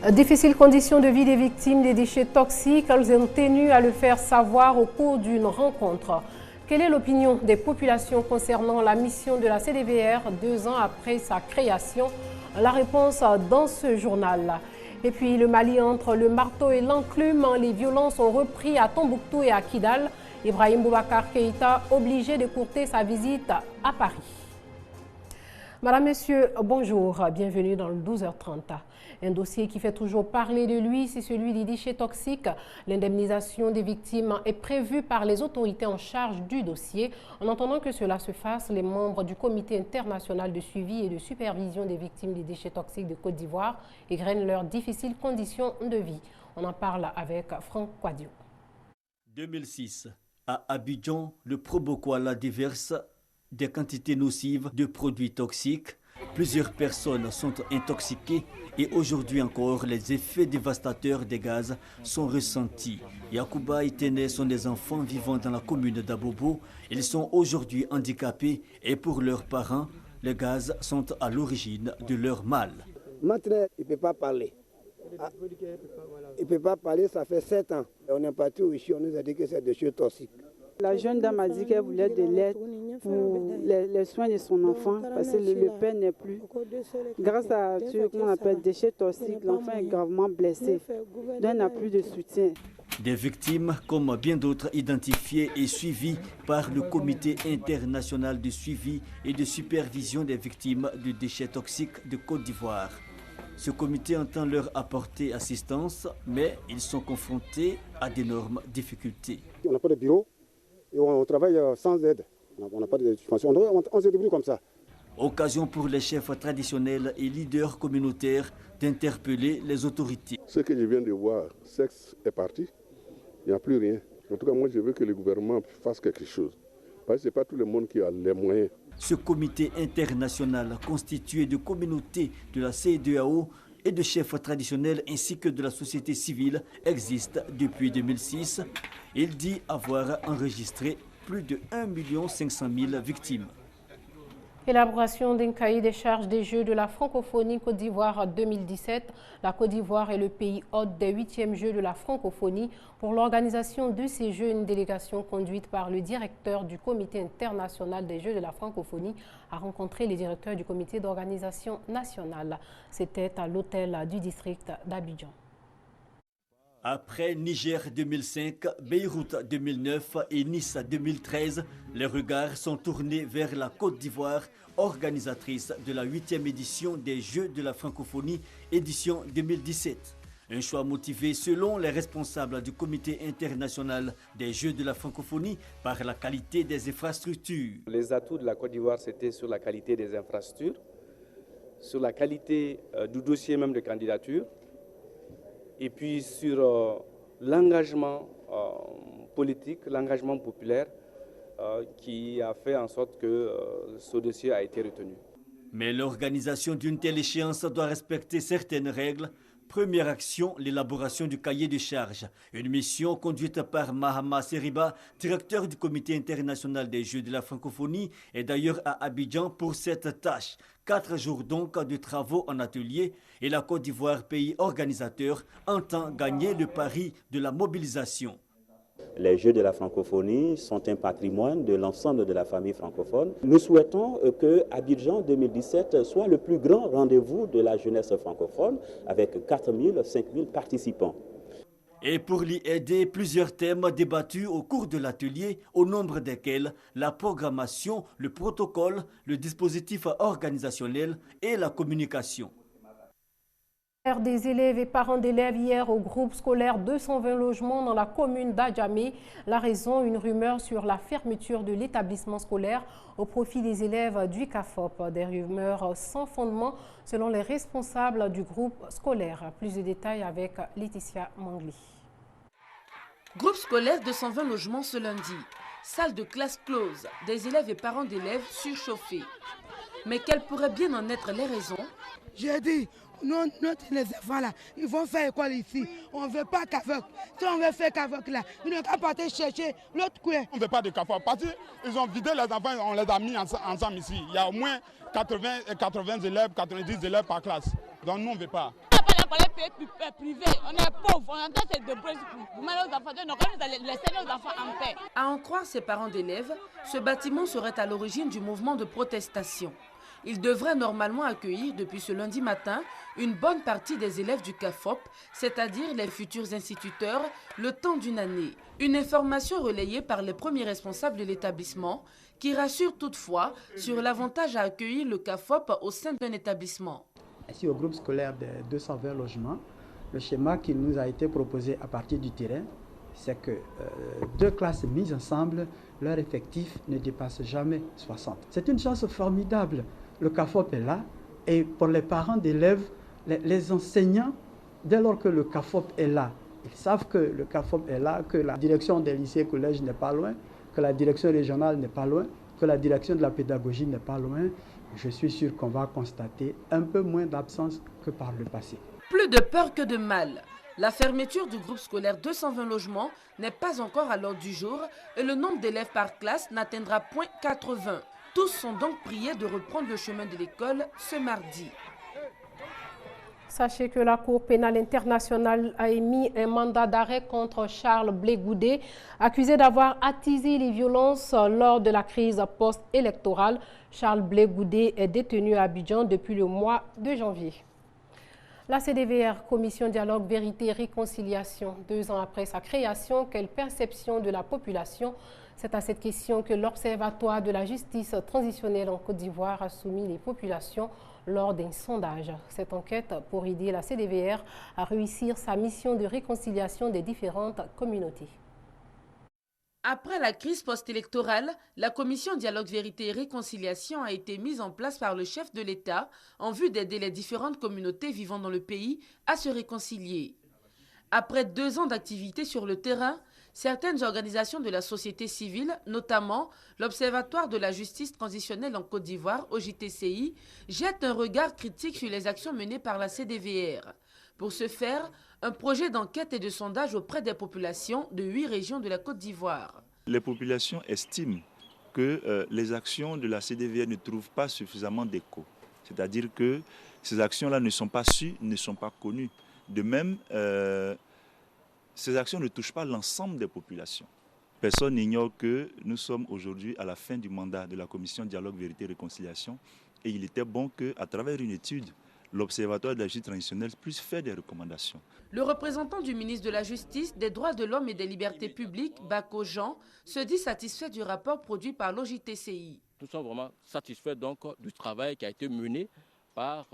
Difficiles conditions de vie des victimes des déchets toxiques, elles ont tenu à le faire savoir au cours d'une rencontre. Quelle est l'opinion des populations concernant la mission de la CDVR 2 ans après sa création? La réponse dans ce journal. Et puis le Mali entre le marteau et l'enclume, les violences ont repris à Tombouctou et à Kidal. Ibrahim Boubacar Keïta obligé d'écourter sa visite à Paris. Madame, Monsieur, bonjour, bienvenue dans le 12h30. Un dossier qui fait toujours parler de lui, c'est celui des déchets toxiques. L'indemnisation des victimes est prévue par les autorités en charge du dossier. En attendant que cela se fasse, les membres du Comité international de suivi et de supervision des victimes des déchets toxiques de Côte d'Ivoire égrènent leurs difficiles conditions de vie. On en parle avec Franck Quadio. 2006, à Abidjan, le Probokoala déverse des quantités nocives de produits toxiques. Plusieurs personnes sont intoxiquées et aujourd'hui encore, les effets dévastateurs des gaz sont ressentis. Yacouba et Téné sont des enfants vivant dans la commune d'Abobo. Ils sont aujourd'hui handicapés et pour leurs parents, les gaz sont à l'origine de leur mal. Maintenant, il ne peut pas parler. Il ne peut pas parler, ça fait 7 ans. On est parti ici, on nous a dit que c'est des choses toxiques. La jeune dame a dit qu'elle voulait de l'aide pour les soins de son enfant parce que le père n'est plus. Grâce à ce qu'on appelle déchets toxiques, l'enfant est gravement blessé. Donc il n'a plus de soutien. Des victimes, comme bien d'autres, identifiées et suivies par le Comité international de suivi et de supervision des victimes de déchets toxiques de Côte d'Ivoire. Ce comité entend leur apporter assistance, mais ils sont confrontés à d'énormes difficultés. On n'a pas de bureau et on travaille sans aide. On n'a pas de subvention. On se débrouille comme ça. Occasion pour les chefs traditionnels et leaders communautaires d'interpeller les autorités. Ce que je viens de voir, sexe est parti, il n'y a plus rien. En tout cas, moi, je veux que le gouvernement fasse quelque chose. Parce que ce n'est pas tout le monde qui a les moyens. Ce comité international constitué de communautés de la CEDEAO et de chefs traditionnels ainsi que de la société civile existe depuis 2006. Il dit avoir enregistré plus de 1 500 000 victimes. Élaboration d'un cahier des charges des Jeux de la francophonie Côte d'Ivoire 2017. La Côte d'Ivoire est le pays hôte des 8e Jeux de la francophonie. Pour l'organisation de ces Jeux, une délégation conduite par le directeur du Comité international des Jeux de la francophonie a rencontré les directeurs du comité d'organisation nationale. C'était à l'hôtel du district d'Abidjan. Après Niger 2005, Beyrouth 2009 et Nice 2013, les regards sont tournés vers la Côte d'Ivoire, organisatrice de la 8e édition des Jeux de la francophonie, édition 2017. Un choix motivé selon les responsables du Comité international des Jeux de la francophonie par la qualité des infrastructures. Les atouts de la Côte d'Ivoire, c'était sur la qualité des infrastructures, sur la qualité du dossier même de candidature, et puis sur l'engagement politique, l'engagement populaire qui a fait en sorte que ce dossier a été retenu. Mais l'organisation d'une telle échéance doit respecter certaines règles. Première action, l'élaboration du cahier de charges. Une mission conduite par Mahama Seriba, directeur du Comité international des Jeux de la francophonie, est d'ailleurs à Abidjan pour cette tâche. 4 jours donc de travaux en atelier et la Côte d'Ivoire, pays organisateur, entend gagner le pari de la mobilisation. Les Jeux de la francophonie sont un patrimoine de l'ensemble de la famille francophone. Nous souhaitons que Abidjan 2017 soit le plus grand rendez-vous de la jeunesse francophone avec 4 000, 5 000 participants. Et pour l'y aider, plusieurs thèmes débattus au cours de l'atelier, au nombre desquels la programmation, le protocole, le dispositif organisationnel et la communication. Des élèves et parents d'élèves hier au groupe scolaire 220 logements dans la commune d'Adjamé. La raison, une rumeur sur la fermeture de l'établissement scolaire au profit des élèves du CAFOP. Des rumeurs sans fondement selon les responsables du groupe scolaire. Plus de détails avec Laetitia Mangli. Groupe scolaire 220 logements ce lundi. Salle de classe close, des élèves et parents d'élèves surchauffés. Mais quelles pourraient bien en être les raisons? J'ai dit, les enfants là, ils vont faire école ici. On ne veut pas CAFOP. Si on veut faire CAFOP là, ils n'ont qu'à partir chercher l'autre coin. On ne veut pas de CAFOP parce qu'ils ont vidé les enfants, on les a mis ensemble ici. Il y a au moins 80 élèves, 90 élèves par classe. Donc nous on ne veut pas. pas là pour les pays privés. On est pauvres, on est en train de se débrouiller pour mettre nos enfants, donc on va laisser nos enfants en paix. À en croire ses parents d'élèves, ce bâtiment serait à l'origine du mouvement de protestation. Il devrait normalement accueillir depuis ce lundi matin une bonne partie des élèves du CAFOP, c'est-à-dire les futurs instituteurs, le temps d'une année. Une information relayée par les premiers responsables de l'établissement qui rassure toutefois sur l'avantage à accueillir le CAFOP au sein d'un établissement. Ici au groupe scolaire de 220 logements, le schéma qui nous a été proposé à partir du terrain, c'est que 2 classes mises ensemble, leur effectif ne dépasse jamais 60. C'est une chance formidable. Le CAFOP est là et pour les parents d'élèves, les enseignants, dès lors que le CAFOP est là, ils savent que le CAFOP est là, que la direction des lycées et collèges n'est pas loin, que la direction régionale n'est pas loin, que la direction de la pédagogie n'est pas loin. Je suis sûr qu'on va constater un peu moins d'absence que par le passé. Plus de peur que de mal. La fermeture du groupe scolaire 220 logements n'est pas encore à l'ordre du jour et le nombre d'élèves par classe n'atteindra point 80. Tous sont donc priés de reprendre le chemin de l'école ce mardi. Sachez que la Cour pénale internationale a émis un mandat d'arrêt contre Charles Blé Goudé, accusé d'avoir attisé les violences lors de la crise post-électorale. Charles Blé Goudé est détenu à Abidjan depuis le mois de janvier. La CDVR, Commission Dialogue, Vérité et Réconciliation, 2 ans après sa création, quelle perception de la population? C'est à cette question que l'Observatoire de la justice transitionnelle en Côte d'Ivoire a soumis les populations lors d'un sondage. Cette enquête pour aider la CDVR à réussir sa mission de réconciliation des différentes communautés. Après la crise post-électorale, la commission Dialogue, Vérité et Réconciliation a été mise en place par le chef de l'État en vue d'aider les différentes communautés vivant dans le pays à se réconcilier. Après 2 ans d'activité sur le terrain, certaines organisations de la société civile, notamment l'Observatoire de la justice transitionnelle en Côte d'Ivoire, OJTCI, jettent un regard critique sur les actions menées par la CDVR. Pour ce faire, un projet d'enquête et de sondage auprès des populations de 8 régions de la Côte d'Ivoire. Les populations estiment que les actions de la CDVR ne trouvent pas suffisamment d'écho. C'est-à-dire que ces actions-là ne sont pas sues, ne sont pas connues. De même, ces actions ne touchent pas l'ensemble des populations. Personne n'ignore que nous sommes aujourd'hui à la fin du mandat de la Commission Dialogue, Vérité et Réconciliation et il était bon qu'à travers une étude, l'Observatoire de la justice transitionnelle puisse faire des recommandations. Le représentant du ministre de la Justice, des Droits de l'Homme et des Libertés publiques, Bako Jean, se dit satisfait du rapport produit par l'OJTCI. Nous sommes vraiment satisfaits donc du travail qui a été mené par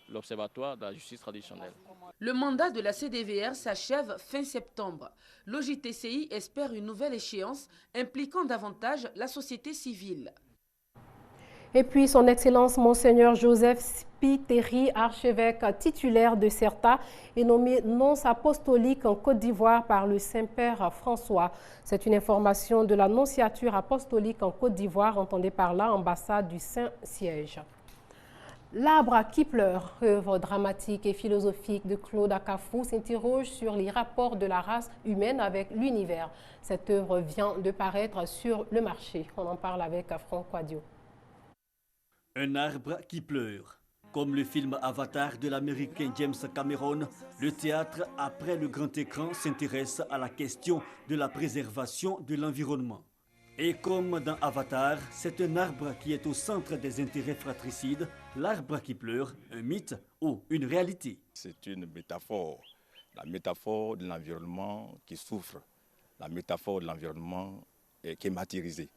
l'Observatoire de la justice traditionnelle. Le mandat de la CDVR s'achève fin septembre. L'OJTCI espère une nouvelle échéance impliquant davantage la société civile. Et puis, son Excellence Monseigneur Joseph Spiteri, archevêque titulaire de Certa, est nommé nonce apostolique en Côte d'Ivoire par le Saint-Père François. C'est une information de la nonciature apostolique en Côte d'Ivoire, entendez par là, ambassade du Saint-Siège. L'arbre qui pleure, œuvre dramatique et philosophique de Claude Akafou, s'interroge sur les rapports de la race humaine avec l'univers. Cette œuvre vient de paraître sur le marché. On en parle avec Franck Quadio. Un arbre qui pleure. Comme le film Avatar de l'américain James Cameron, le théâtre après le grand écran s'intéresse à la question de la préservation de l'environnement. Et comme dans Avatar, c'est un arbre qui est au centre des intérêts fratricides, l'arbre qui pleure, un mythe ou une réalité. C'est une métaphore, la métaphore de l'environnement qui souffre, la métaphore de l'environnement qui est martyrisé,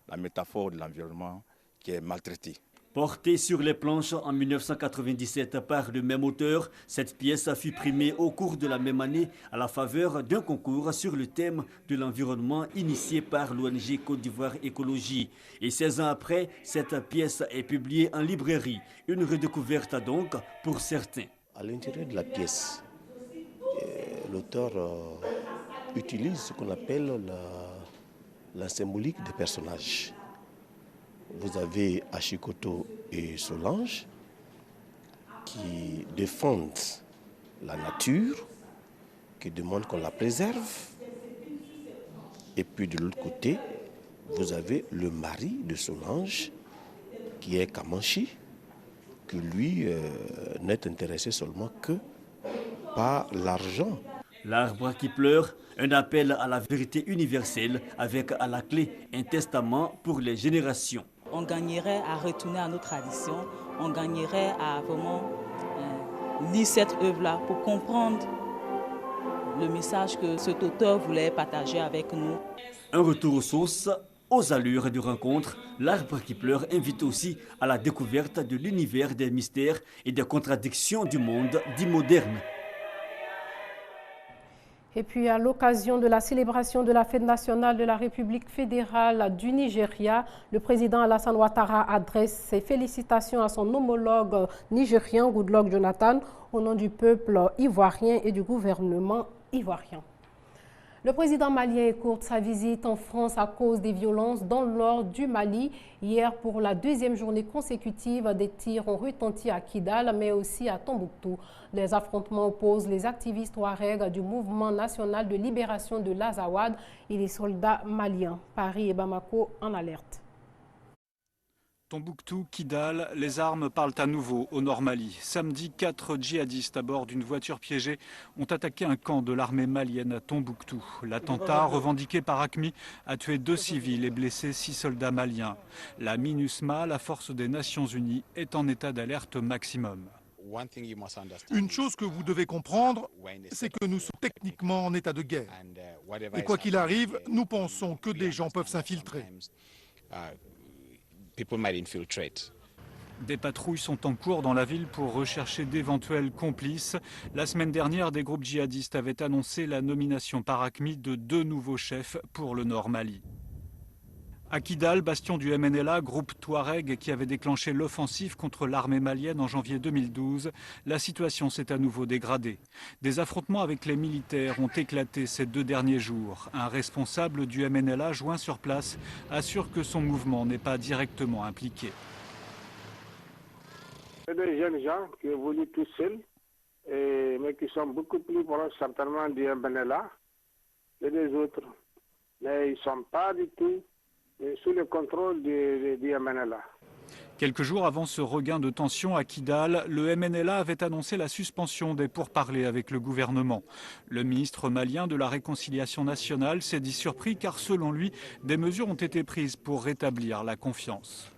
la métaphore de l'environnement qui est maltraité. Portée sur les planches en 1997 par le même auteur, cette pièce fut primée au cours de la même année à la faveur d'un concours sur le thème de l'environnement initié par l'ONG Côte d'Ivoire Écologie. Et 16 ans après, cette pièce est publiée en librairie. Une redécouverte donc pour certains. À l'intérieur de la pièce, l'auteur utilise ce qu'on appelle la symbolique des personnages. Vous avez Achikoto et Solange qui défendent la nature, qui demandent qu'on la préserve. Et puis de l'autre côté, vous avez le mari de Solange qui est Kamanchi, que lui n'est intéressé seulement que par l'argent. L'arbre qui pleure, un appel à la vérité universelle avec à la clé un testament pour les générations. On gagnerait à retourner à nos traditions, on gagnerait à vraiment lire cette œuvre-là pour comprendre le message que cet auteur voulait partager avec nous. Un retour aux sources, aux allures de rencontre, l'arbre qui pleure invite aussi à la découverte de l'univers des mystères et des contradictions du monde dit moderne. Et puis, à l'occasion de la célébration de la fête nationale de la République fédérale du Nigeria, le président Alassane Ouattara adresse ses félicitations à son homologue nigérien Goodluck Jonathan au nom du peuple ivoirien et du gouvernement ivoirien. Le président malien écourte sa visite en France à cause des violences dans le nord du Mali. Hier, pour la deuxième journée consécutive, des tirs ont retenti à Kidal, mais aussi à Tombouctou. Les affrontements opposent les activistes Touaregs du mouvement national de libération de l'Azawad et les soldats maliens. Paris et Bamako en alerte. Tombouctou, Kidal, les armes parlent à nouveau au nord Mali. Samedi, 4 djihadistes à bord d'une voiture piégée ont attaqué un camp de l'armée malienne à Tombouctou. L'attentat, revendiqué par AQMI, a tué 2 civils et blessé 6 soldats maliens. La MINUSMA, la force des Nations Unies, est en état d'alerte maximum. Une chose que vous devez comprendre, c'est que nous sommes techniquement en état de guerre. Et quoi qu'il arrive, nous pensons que des gens peuvent s'infiltrer. Des patrouilles sont en cours dans la ville pour rechercher d'éventuels complices. La semaine dernière, des groupes djihadistes avaient annoncé la nomination par AQMI de 2 nouveaux chefs pour le nord Mali. À Kidal, bastion du MNLA, groupe Touareg qui avait déclenché l'offensive contre l'armée malienne en janvier 2012, la situation s'est à nouveau dégradée. Des affrontements avec les militaires ont éclaté ces 2 derniers jours. Un responsable du MNLA joint sur place assure que son mouvement n'est pas directement impliqué. C'est des jeunes gens qui évoluent tout seuls, mais qui sont beaucoup plus proches certainement du MNLA que des autres. Mais ils ne sont pas du tout sous le contrôle du MNLA. Quelques jours avant ce regain de tension à Kidal, le MNLA avait annoncé la suspension des pourparlers avec le gouvernement. Le ministre malien de la Réconciliation nationale s'est dit surpris car selon lui, des mesures ont été prises pour rétablir la confiance.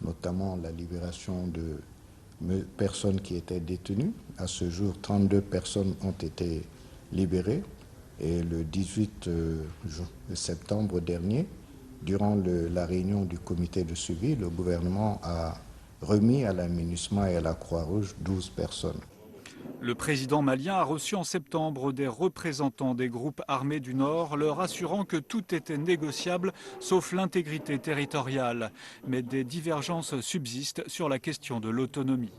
Notamment la libération de personnes qui étaient détenues. À ce jour, 32 personnes ont été libérées. Et le 18 septembre dernier, durant la réunion du comité de suivi, le gouvernement a remis à la MINUSMA et à la Croix-Rouge 12 personnes. Le président malien a reçu en septembre des représentants des groupes armés du Nord, leur assurant que tout était négociable, sauf l'intégrité territoriale. Mais des divergences subsistent sur la question de l'autonomie.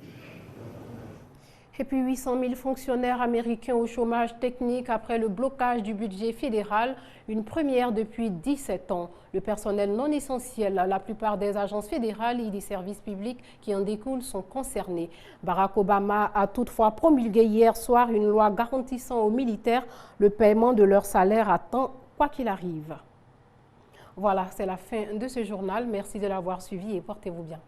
Et puis 800 000 fonctionnaires américains au chômage technique après le blocage du budget fédéral, une première depuis 17 ans. Le personnel non essentiel, la plupart des agences fédérales et des services publics qui en découlent sont concernés. Barack Obama a toutefois promulgué hier soir une loi garantissant aux militaires le paiement de leur salaire à temps, quoi qu'il arrive. Voilà, c'est la fin de ce journal. Merci de l'avoir suivi et portez-vous bien.